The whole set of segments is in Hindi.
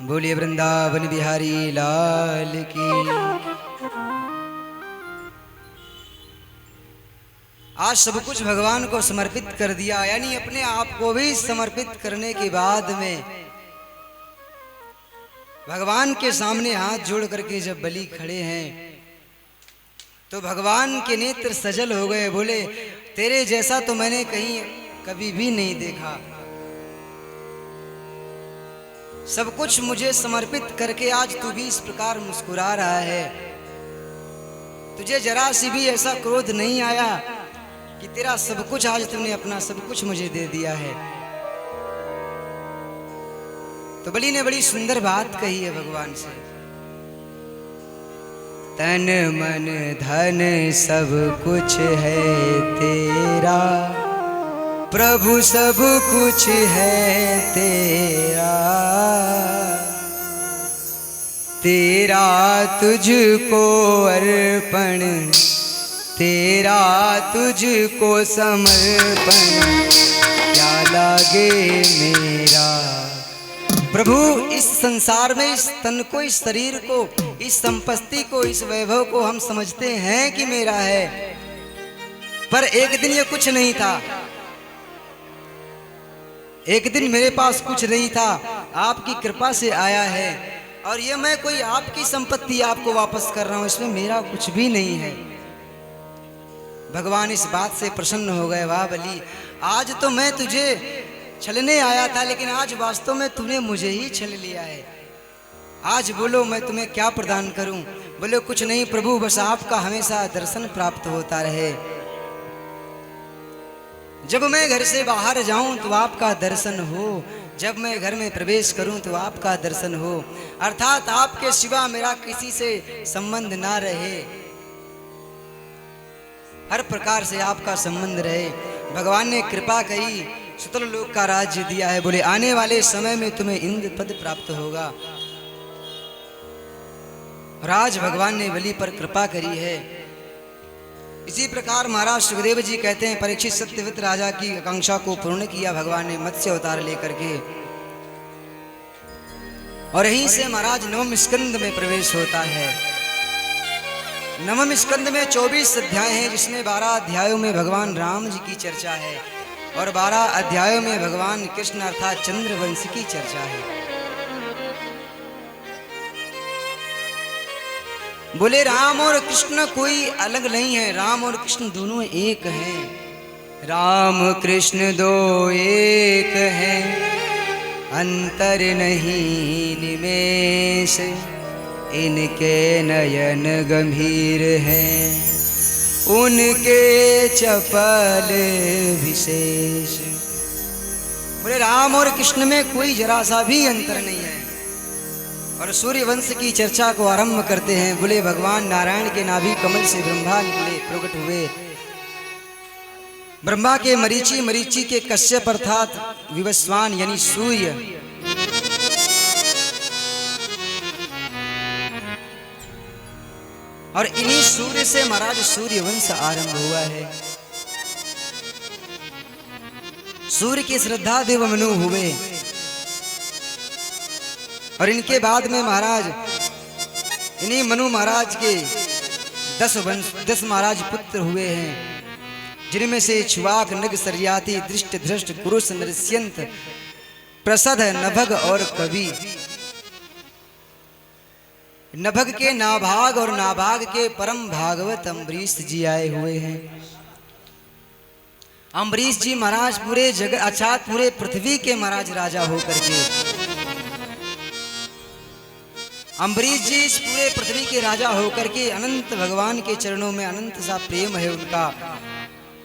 बोलिए वृंदावन बिहारी लाल की। आज सब कुछ भगवान को समर्पित कर दिया, यानी अपने आप को भी समर्पित करने के बाद में भगवान के सामने हाथ जोड़ करके जब बलि खड़े हैं तो भगवान के नेत्र सजल हो गए। बोले तेरे जैसा तो मैंने कहीं कभी भी नहीं देखा। सब कुछ मुझे समर्पित करके आज तू भी इस प्रकार मुस्कुरा रहा है। तुझे जरा सी भी ऐसा क्रोध नहीं आया कि तेरा सब कुछ, आज तुमने अपना सब कुछ मुझे दे दिया है। तो बलि ने बड़ी सुंदर बात कही है भगवान से, तन मन धन सब कुछ है तेरा, प्रभु सब कुछ है तेरा, तेरा तुझको अर्पण, तेरा तुझको समर्पण, क्या लागे मेरा। प्रभु इस संसार में इस तन को, इस शरीर को, इस संपत्ति को, इस वैभव को हम समझते हैं कि मेरा है, पर एक दिन ये कुछ नहीं था। एक दिन मेरे पास कुछ नहीं था, आपकी कृपा से आया है, और ये मैं कोई आपकी संपत्ति आपको वापस कर रहा हूं, इसमें मेरा कुछ भी नहीं है। भगवान इस बात से प्रसन्न हो गए। वाह बलि, आज तो मैं तुझे छलने आया था, लेकिन आज वास्तव में तूने मुझे ही छल लिया है। आज बोलो मैं तुम्हें क्या प्रदान करूं। बोले कुछ नहीं प्रभु, बस आपका हमेशा दर्शन प्राप्त होता रहे। जब मैं घर से बाहर जाऊं तो आपका दर्शन हो, जब मैं घर में प्रवेश करूं तो आपका दर्शन हो, अर्थात आपके सिवा मेरा किसी से संबंध ना रहे, हर प्रकार से आपका संबंध रहे। भगवान ने कृपा कही, सुतल लोक का राज्य दिया है। बोले आने वाले समय में तुम्हें इंद्र पद प्राप्त होगा। और आज भगवान ने बलि पर कृपा करी है। इसी प्रकार महाराज सुखदेव जी कहते हैं, परीक्षित सत्यव्रत राजा की आकांक्षा को पूर्ण किया भगवान ने मत्स्य अवतार लेकर के, और यहीं से महाराज नवम स्कंद में प्रवेश होता है। नवम स्कंद में 24 अध्याय हैं, जिसमें 12 अध्यायों में भगवान राम जी की चर्चा है और 12 अध्यायों में भगवान कृष्ण अर्थात चंद्रवंश की चर्चा है। बोले राम और कृष्ण कोई अलग नहीं है, राम और कृष्ण दोनों एक हैं। राम कृष्ण दो एक हैं, अंतर नहीं निमेष, इनके नयन गंभीर हैं, उनके चपल विशेष। बोले राम और कृष्ण में कोई जरा सा भी अंतर नहीं है। और सूर्य वंश की चर्चा को आरंभ करते हैं। बोले भगवान नारायण के नाभि कमल से ब्रह्मा निकले, प्रकट हुए। ब्रह्मा के मरीचि, मरीचि के कश्यप अर्थात विवस्वान यानी सूर्य, और इन्हीं सूर्य से महाराज सूर्य वंश आरंभ हुआ है। सूर्य की श्रद्धा देव मनु हुए, और इनके बाद में महाराज इन्हीं मनु महाराज के 10 महाराज पुत्र हुए हैं, जिनमें से इक्ष्वाक, नग, सर्याति, दृष्ट, धृष्ट, कुरुस, नृष्यंत, प्रसद, नभग और कवि। नभग के नाभाग और नाभाग के परम भागवत अम्बरीश जी आए हुए हैं। अम्बरीश जी महाराज पूरे जगत अर्थात पूरे पृथ्वी के महाराज राजा होकर के, अम्बरीश जी इस पूरे पृथ्वी के राजा होकर के अनंत भगवान के चरणों में अनंत सा प्रेम है उनका।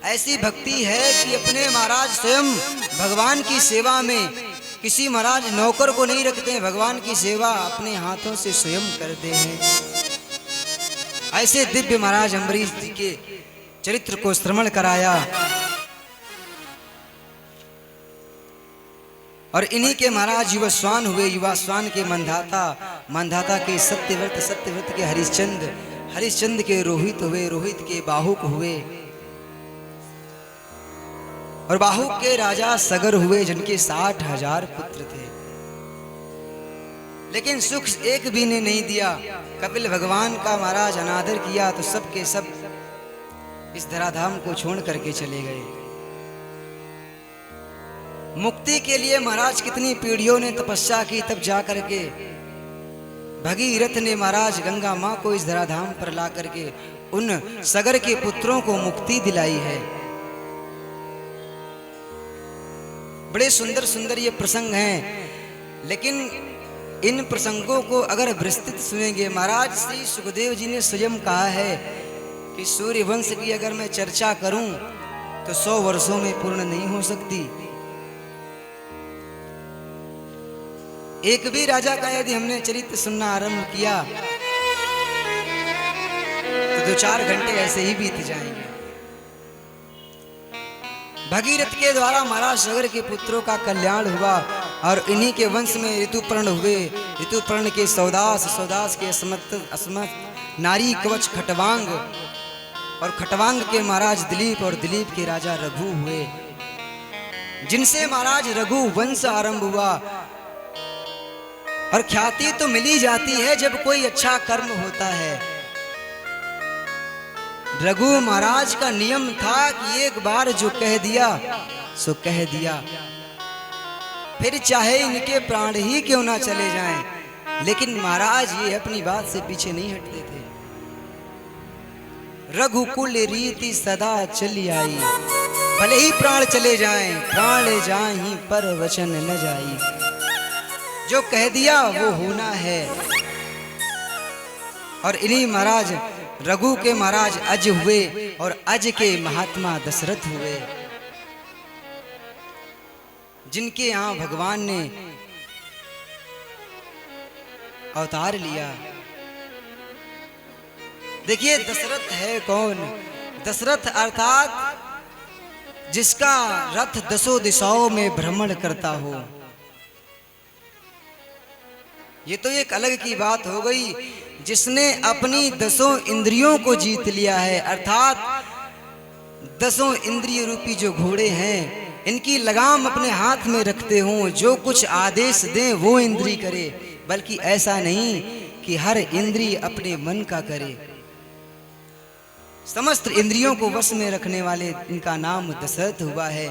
ऐसी भक्ति है कि अपने महाराज स्वयं भगवान की सेवा में किसी महाराज नौकर को नहीं रखते हैं, भगवान की सेवा अपने हाथों से स्वयं करते हैं। ऐसे दिव्य महाराज अम्बरीश जी के चरित्र को श्रवण कराया, और इन्हीं के महाराज युवास्वान हुए। युवास्वान के मंधाता, मंधाता के सत्यव्रत, सत्यव्रत के हरिश्चंद्र, हरिश्चंद्र के रोहित हुए, रोहित के बाहुक हुए, और बाहुक के राजा सगर हुए, जिनके 60,000 पुत्र थे। लेकिन सुख एक भी ने नहीं दिया। कपिल भगवान का महाराज अनादर किया तो सब के सब इस धराधाम को छोड़ करके चले गए। मुक्ति के लिए महाराज कितनी पीढ़ियों ने तपस्या की, तब जा करके भगीरथ ने महाराज गंगा मां को इस धराधाम पर ला करके उन सगर के पुत्रों को मुक्ति दिलाई है। बड़े सुंदर सुंदर ये प्रसंग हैं, लेकिन इन प्रसंगों को अगर विस्तृत सुनेंगे, महाराज श्री सुखदेव जी ने स्वयं कहा है कि सूर्य वंश की अगर मैं चर्चा करूं तो 100 वर्षों में पूर्ण नहीं हो सकती। एक भी राजा का यदि हमने चरित्र सुनना आरंभ किया तो 2-4 घंटे ऐसे ही बीत जाएंगे। भगीरथ के द्वारा महाराज सगर के पुत्रों का कल्याण हुआ और इन्हीं के वंश में ऋतुपर्ण हुए। ऋतुपर्ण के सौदास, सौदास के असमत नारी कवच खटवांग, और खटवांग के महाराज दिलीप, और दिलीप के राजा रघु हुए, जिनसे महाराज रघु वंश आरंभ हुआ। और ख्याति तो मिली जाती है जब कोई अच्छा कर्म होता है। रघु महाराज का नियम था कि एक बार जो कह दिया सो कह दिया, फिर चाहे इनके प्राण ही क्यों ना चले जाएं, लेकिन महाराज ये अपनी बात से पीछे नहीं हटते थे। रघुकुल रीति सदा चली आई, भले ही प्राण चले जाएं, प्राण जाहीं पर वचन न जाई। जो कह दिया वो होना है। और इन्हीं महाराज रघु के महाराज अज हुए और अज के महात्मा दशरथ हुए, जिनके यहां भगवान ने अवतार लिया। देखिए दशरथ है कौन? दशरथ अर्थात जिसका रथ 10 दिशाओं में भ्रमण करता हो। ये तो एक अलग की बात हो गई, जिसने अपनी 10 इंद्रियों को जीत लिया है, अर्थात 10 इंद्रिय रूपी जो घोड़े हैं, इनकी लगाम अपने हाथ में रखते हों, जो कुछ आदेश दें वो इंद्री करे, बल्कि ऐसा नहीं कि हर इंद्रिय अपने मन का करे। समस्त इंद्रियों को वश में रखने वाले इनका नाम दशरथ हुआ है।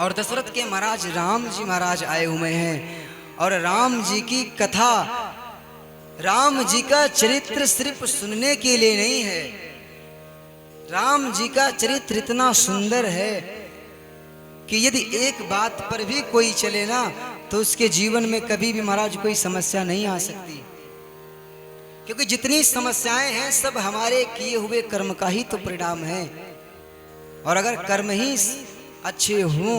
और दशरथ के महाराज राम जी महाराज आए हुए हैं, और राम जी की कथा, राम जी का चरित्र सिर्फ सुनने के लिए नहीं है। राम जी का चरित्र इतना सुंदर है कि यदि एक बात पर भी कोई चले ना तो उसके जीवन में कभी भी महाराज कोई समस्या नहीं आ सकती, क्योंकि जितनी समस्याएं हैं सब हमारे किए हुए कर्म का ही तो परिणाम है। और अगर कर्म ही अच्छे हों,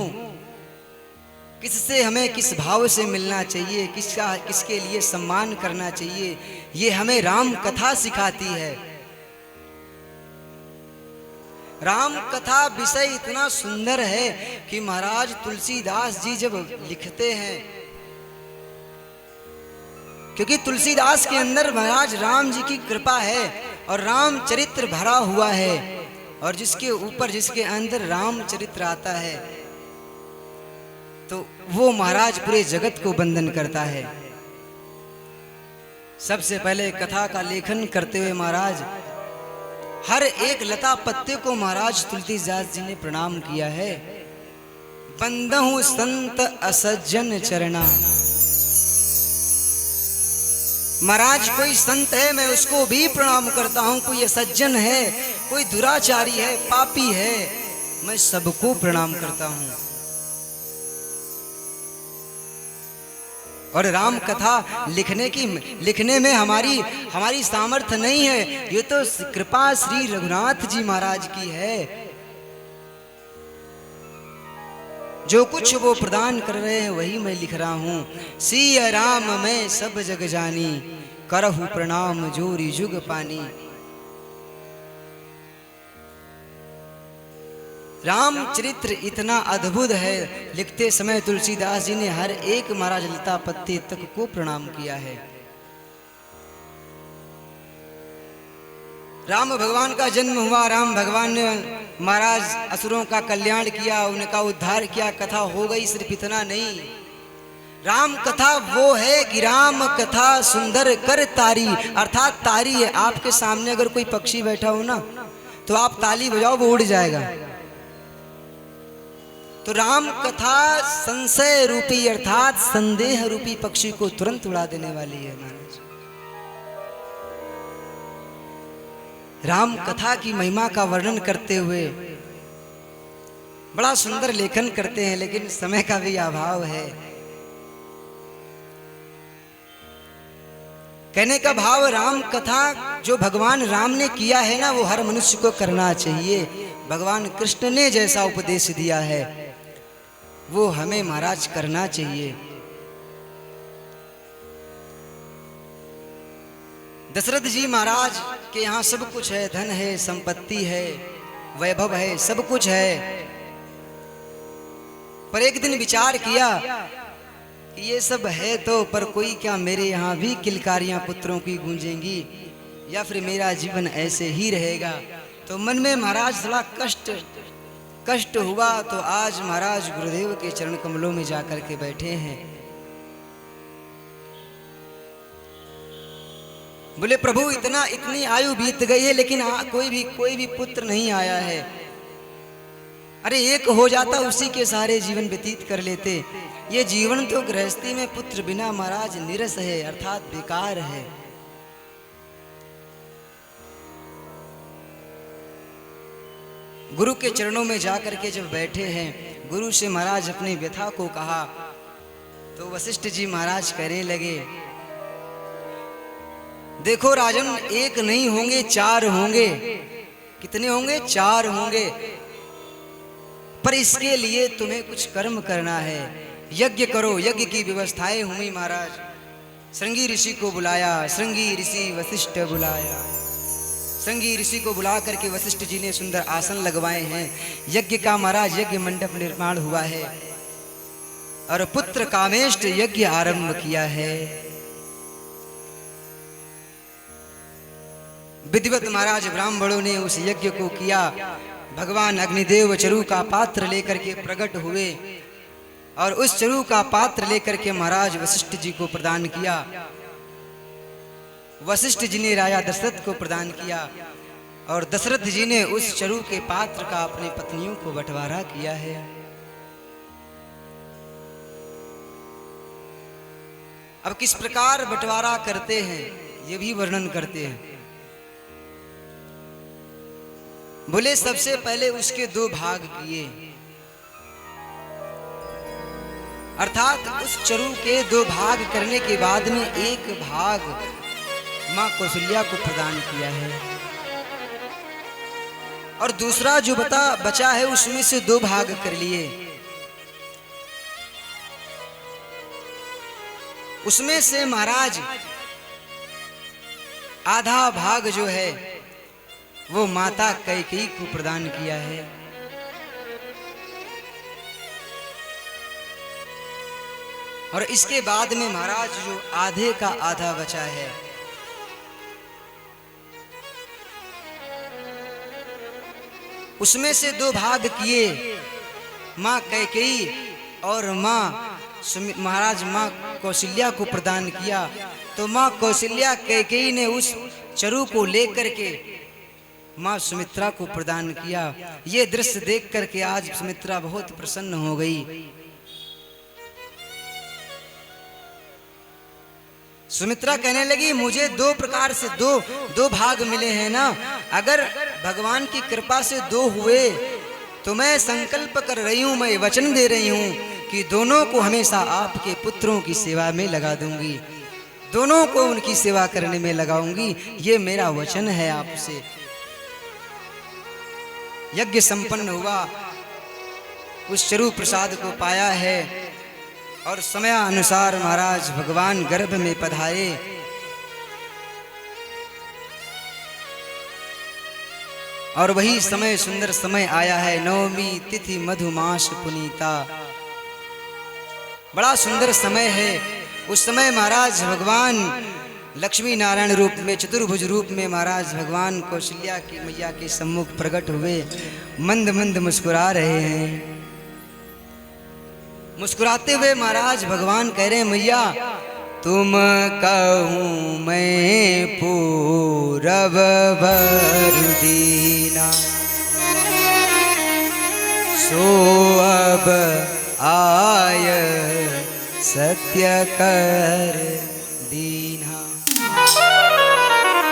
किससे हमें किस भाव से मिलना चाहिए, किसके लिए सम्मान करना चाहिए, ये हमें राम कथा सिखाती है। राम कथा विषय इतना सुंदर है कि महाराज तुलसीदास जी जब लिखते हैं, क्योंकि तुलसीदास के अंदर महाराज राम जी की कृपा है और राम चरित्र भरा हुआ है, और जिसके ऊपर जिसके अंदर राम चरित्र आता है तो वो महाराज पूरे जगत को बंधन करता है। सबसे पहले कथा का लेखन करते हुए महाराज हर एक लता पत्ते को महाराज तुलसीदास जी ने प्रणाम किया है। बंदहु संत असज्जन चरणा, महाराज कोई संत है मैं उसको भी प्रणाम करता हूं, कोई असज्जन है, कोई दुराचारी है, पापी है, मैं सबको प्रणाम करता हूं। और राम कथा लिखने में हमारी सामर्थ्य नहीं है, ये तो कृपा श्री रघुनाथ जी महाराज की है। जो कुछ वो प्रदान कर रहे हैं वही मैं लिख रहा हूं। सिया राम मैं सब जग जानी, करहु प्रणाम जोरी जुग पानी। राम चरित्र इतना अद्भुत है, लिखते समय तुलसीदास जी ने हर एक महाराज लता पत्ते तक को प्रणाम किया है। राम भगवान का जन्म हुआ, राम भगवान ने महाराज असुरों का कल्याण किया, उनका उद्धार किया, कथा हो गई। सिर्फ इतना नहीं, राम कथा वो है कि राम कथा सुंदर कर तारी, अर्थात तारी है। आपके सामने अगर कोई पक्षी बैठा हो ना, तो आप ताली बजाओ, वो उड़ जाएगा। तो राम कथा संशय रूपी अर्थात संदेह रूपी पक्षी को तुरंत उड़ा देने वाली है महाराज। राम कथा की महिमा का वर्णन करते हुए बड़ा सुंदर लेखन करते हैं, लेकिन समय का भी अभाव है। कहने का भाव, राम कथा जो भगवान राम ने किया है ना, वो हर मनुष्य को करना चाहिए। भगवान कृष्ण ने जैसा उपदेश दिया है वो हमें महाराज करना चाहिए। दशरथ जी महाराज के यहाँ सब कुछ है, धन है, संपत्ति है, वैभव है, सब कुछ है। पर एक दिन विचार किया कि ये सब है तो, पर कोई क्या मेरे यहाँ भी किलकारियां पुत्रों की गूंजेंगी, या फिर मेरा जीवन ऐसे ही रहेगा। तो मन में महाराज थोड़ा कष्ट हुआ। तो आज महाराज गुरुदेव के चरण कमलों में जाकर के बैठे हैं। बोले प्रभु, इतनी आयु बीत गई है, लेकिन कोई भी पुत्र नहीं आया है। अरे एक हो जाता, उसी के सहारे जीवन व्यतीत कर लेते। ये जीवन तो गृहस्थी में पुत्र बिना महाराज निरस है, अर्थात बेकार है। गुरु के चरणों में जाकर के जब बैठे हैं, गुरु से महाराज अपनी व्यथा को कहा, तो वशिष्ठ जी महाराज कहने लगे, देखो राजन, एक नहीं होंगे, 4 होंगे। कितने होंगे? 4 होंगे। पर इसके लिए तुम्हें कुछ कर्म करना है। यज्ञ करो। यज्ञ की व्यवस्थाएं हुई महाराज। श्रृंगी ऋषि को बुलाया, श्रृंगी ऋषि वशिष्ठ बुलाया। श्रृंगी ऋषि को बुला करके वशिष्ठ जी ने सुंदर आसन लगवाए हैं। यज्ञ का महाराज यज्ञ मंडप निर्माण हुआ है और पुत्र कामेष्ट यज्ञ आरंभ किया है। विधिवत महाराज ब्राह्मणों ने उस यज्ञ को किया। भगवान अग्निदेव चरु का पात्र लेकर के प्रकट हुए और उस चरु का पात्र लेकर के महाराज वशिष्ठ जी को प्रदान किया। वशिष्ठ जी ने राजा दशरथ को प्रदान किया और दशरथ जी ने उस चरु के पात्र का अपनी पत्नियों को बंटवारा किया है। अब किस प्रकार बंटवारा करते हैं ये भी वर्णन करते हैं। बोले सबसे पहले उसके 2 भाग किए, अर्थात उस चरु के 2 भाग करने के बाद में 1 भाग मां कौशल्या को प्रदान किया है और दूसरा जो बचा है उसमें से 2 भाग कर लिए। उसमें से महाराज आधा भाग जो है वो माता कैकेयी को प्रदान किया है और इसके बाद में महाराज जो आधे का आधा बचा है उसमें से 2 भाग किए मां कैकेयी और महाराज मां कौशल्या को प्रदान किया। तो मां कौशल्या कैकेयी ने उस चरु को लेकर के मां सुमित्रा को प्रदान किया। ये दृश्य देख करके आज सुमित्रा बहुत प्रसन्न हो गई। सुमित्रा कहने लगी मुझे 2 प्रकार से दो भाग मिले हैं ना, अगर भगवान की कृपा से 2 हुए तो मैं संकल्प कर रही हूं, मैं वचन दे रही हूं कि दोनों को हमेशा आपके पुत्रों की सेवा में लगा दूंगी, दोनों को उनकी सेवा करने में लगाऊंगी। ये मेरा वचन है आपसे। यज्ञ संपन्न हुआ, उस चरु प्रसाद को पाया है और समय अनुसार महाराज भगवान गर्भ में पधारे। और वही समय सुंदर समय आया है, नवमी तिथि मधुमास पुनीता। बड़ा सुंदर समय है। उस समय महाराज भगवान लक्ष्मी नारायण रूप में, चतुर्भुज रूप में महाराज भगवान कौशल्या की मैया के सम्मुख प्रकट हुए, मंद मंद मुस्कुरा रहे हैं। मुस्कुराते हुए महाराज भगवान कह रहे हैं मैया तुम कहूँ मैं पूरब भर दीना, सो अब आय सत्य कर दीना।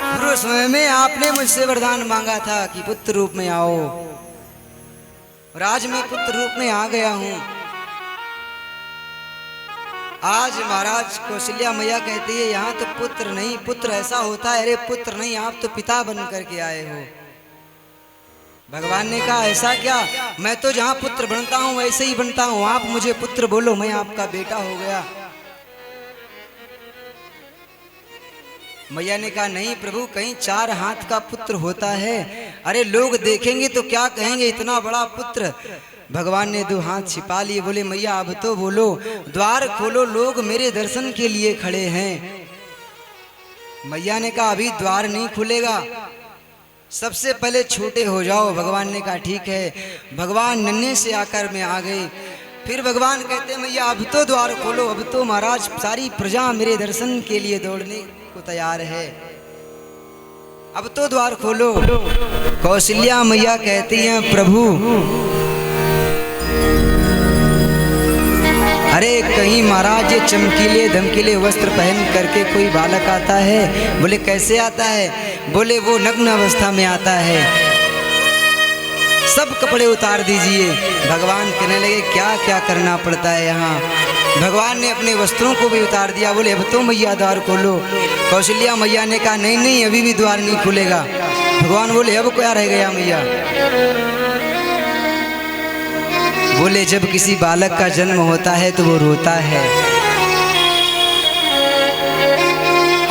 पूर्व समय में आपने मुझसे वरदान मांगा था कि पुत्र रूप में आओ, और आज मैं पुत्र रूप में आ गया हूं। आज महाराज कौशल्या मैया कहती है यहाँ तो पुत्र नहीं, पुत्र ऐसा होता है, अरे पुत्र नहीं आप तो पिता बन करके आए हो। भगवान ने कहा ऐसा क्या, मैं तो जहाँ पुत्र बनता हूँ वैसे ही बनता हूँ, आप मुझे पुत्र बोलो, मैं आपका बेटा हो गया। मैया ने कहा नहीं प्रभु, कहीं 4 हाथ का पुत्र होता है, अरे लोग देखेंगे तो क्या कहेंगे, इतना बड़ा पुत्र। भगवान ने 2 हाथ छिपा लिए, बोले मैया अब तो बोलो, द्वार खोलो, लोग मेरे दर्शन के लिए खड़े हैं। मैया ने कहा अभी द्वार नहीं खुलेगा, सबसे पहले छोटे हो जाओ। भगवान ने कहा ठीक है। भगवान नन्हे से आकर में आ गए। फिर भगवान कहते मैया अब तो द्वार खोलो, अब तो महाराज सारी प्रजा मेरे दर्शन के लिए दौड़ने को तैयार है, अब तो द्वार खोलो। कौशल्या मैया कहती हैं प्रभु अरे कहीं महाराज ये चमकीले धमकीले वस्त्र पहन करके कोई बालक आता है। बोले कैसे आता है, बोले वो नग्न अवस्था में आता है, सब कपड़े उतार दीजिए। भगवान कहने लगे क्या क्या करना पड़ता है यहाँ। भगवान ने अपने वस्त्रों को भी उतार दिया। बोले अब तो मैया द्वार खोलो। कौशल्या मैया ने कहा नहीं नहीं अभी भी द्वार नहीं खुलेगा। भगवान बोले अब क्या रह गया मैया। बोले जब किसी बालक का जन्म होता है तो वो रोता है,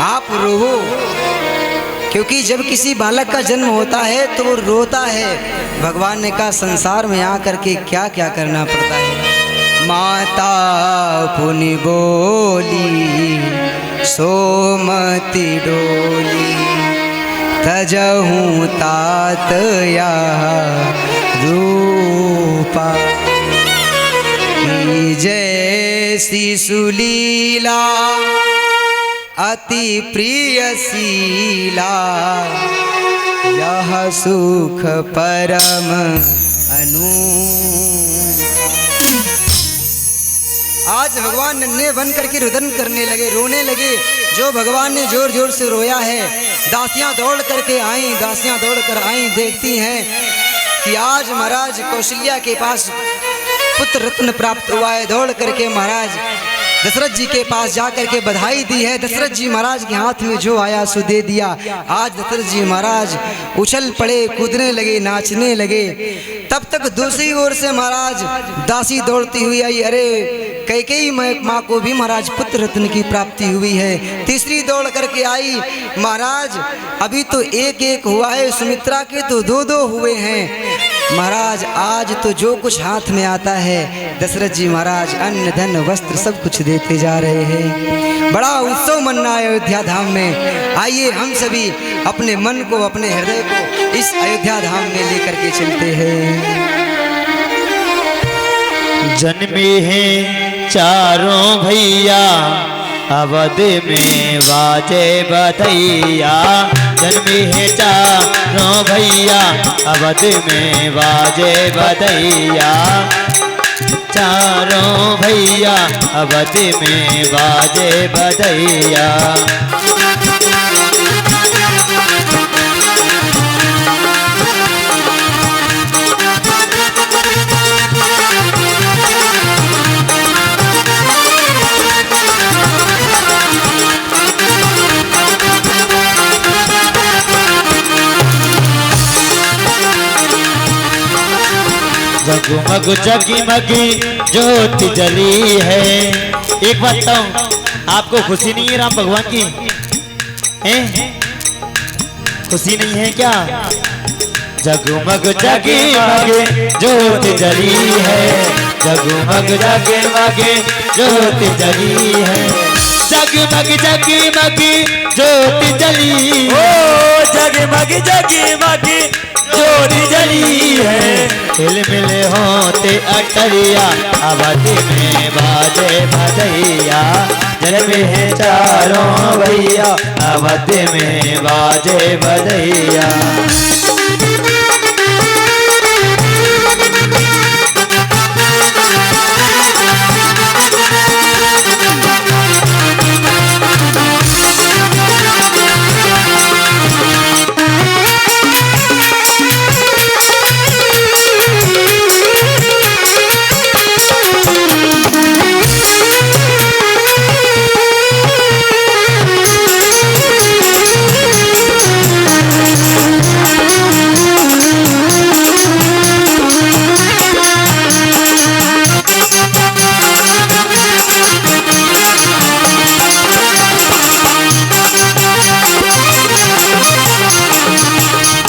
आप रोवो, क्योंकि जब किसी बालक का जन्म होता है तो वो रोता है। भगवान ने कहा संसार में आकर के क्या क्या करना पड़ता है। माता पुनि बोली सोमति डोली, तजहूँ तात या रूपा, जैसी सुलीला अति प्रिय शीला, यह सुख परम अनु। आज भगवान नन्हे बन करके रुदन करने लगे, रोने लगे। जो भगवान ने जोर जोर से रोया है, दासियां दौड़ करके आई, दासियां दौड़ कर आई, देखती हैं कि आज महाराज कौशल्या के पास पुत्र रत्न प्राप्त हुआ है। दौड़ करके महाराज दशरथ जी के पास जाकर के बधाई दी है। दशरथ जी महाराज के हाथ में जो आया सो दे दिया। आज दशरथ जी महाराज उछल पड़े, कूदने लगे, नाचने लगे। तब तक दूसरी ओर से महाराज दासी दौड़ती हुई आई, अरे कैकेयी माँ को भी महाराज पुत्र रत्न की प्राप्ति हुई है। तीसरी दौड़ करके आई, महाराज अभी तो एक एक हुआ है, सुमित्रा के तो 2-2 हुए हैं। महाराज आज तो जो कुछ हाथ में आता है दशरथ जी महाराज अन्न धन वस्त्र सब कुछ देते जा रहे हैं। बड़ा उत्सव मना है अयोध्या धाम में। आइए हम सभी अपने मन को, अपने हृदय को इस अयोध्या धाम में लेकर के चलते हैं। जन्मे हैं चारों भैया अवध में बाजे बधैया, जन्मे हैं चारों भैया अवध में बाजे बधैया, चारों भैया अवध में बाजे बधैया। जगमग जगमगी ज्योति जली है। एक बात बताऊं, आपको खुशी नहीं है राम भगवान की? हैं? खुशी नहीं है क्या? जगमग जगमग ज्योति जली है, जगमग जगमग ज्योति जली है, जगमग जगमग ज्योति जली, ओ जगमग जगमग ज्योति मोरी जली है। हिल मिल होते अटरिया अवधि में बाजे बधैया। जन्म है चारों भैया अवधि में बाजे बधैया।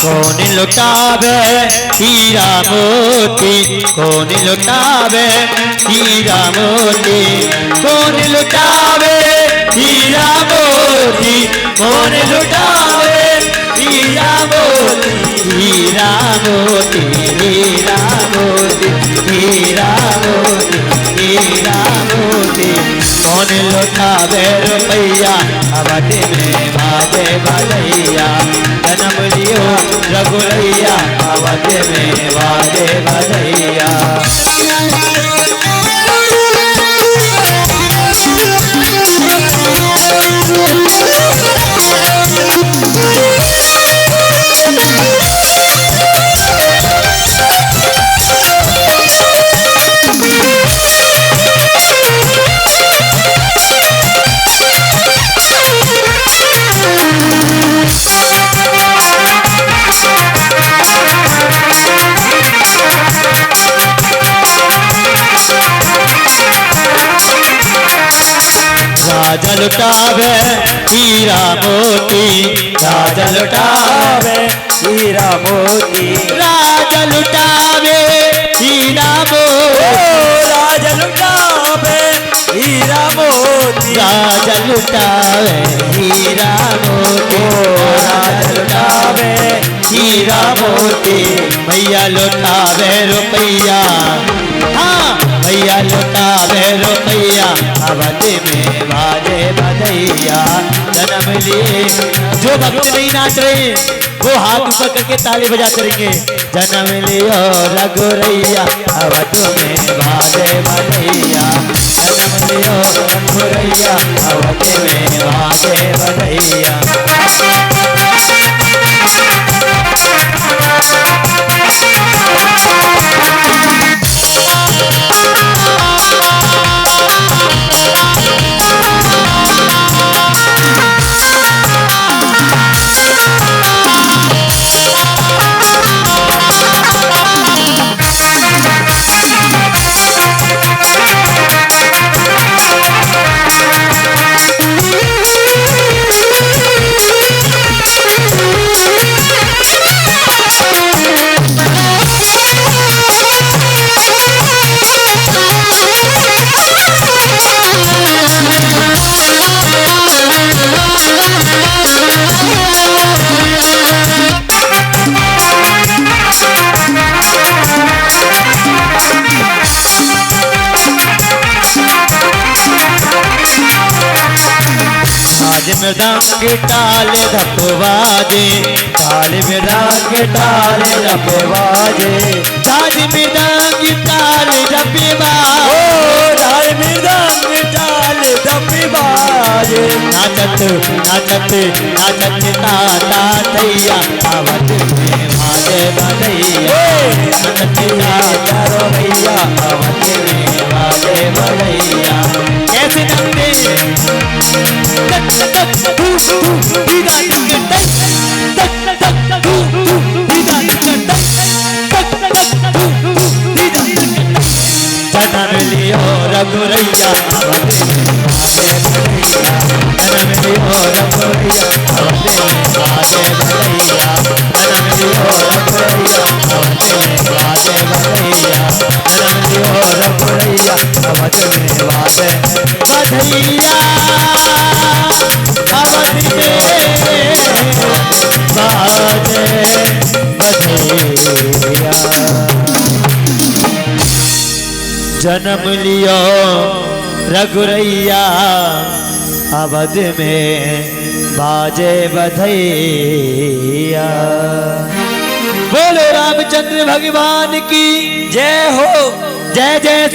कौन लुटावे हीरा मोती, कौन लुटावे हीरा मोती, कौन लुटावे हीरा मोती, कौन लुटावे हीरा मोती। हीरा मोती हीरा मोती हीरा मोती हीरा मोती। कौन लुटावे रुपैया अवधि में बाजे बधैया। जन्म लियो रघुरैया अवधि में बाजे बधैया। राजा लुटावे हीरा मोती, राजा लुटावे हीरा मोती, राजा लुटावे हीरा मोती, राजा लुटावे हीरा मोती, राजा लुटावे हीरा मोती, राजा लुटावे हीरा मोती। भैया लुटावे रुपैया, हाँ भैया लुटावे रुपैया अवधि में बाजे बधैया। जन्म लिए जो भक्त नहीं नाच रहे वो हाथ ऊपर करके ताली बजा करेंगे। जन्म लियो रघुरैया अवधि में बाजे बधैया। जन्म लियो रघुरैया अवधि में बाजे बधैया। मृदंग ताल धपवाजे, ताल मृदंग ताल धपवाजे, ताल मृदंग ताल धपवाजे, ताल मृदंग ताल धपवाजे। नाचत नाचत नाचत ताता थैया अवधि में बाजे बधैया। नाचत ताता भैया अवधि में बाजे बधैया। कैसे नचते जन्म लियो रघुरैया अवधि में बाजे बधैया। जन्म लियो रघुरैया अवधि में बाजे बधैया। जन्म लियो रघुरैया अवधि में बाजे बधैया। जन्म लियो रघुरैया अवधि में बाजे बधैया। अवधि में बाजे बधैया। बधैया। जन्म लियो रघुरैया अवध में बाजे बधैया। बोलो रामचंद्र भगवान की जय हो। जय जय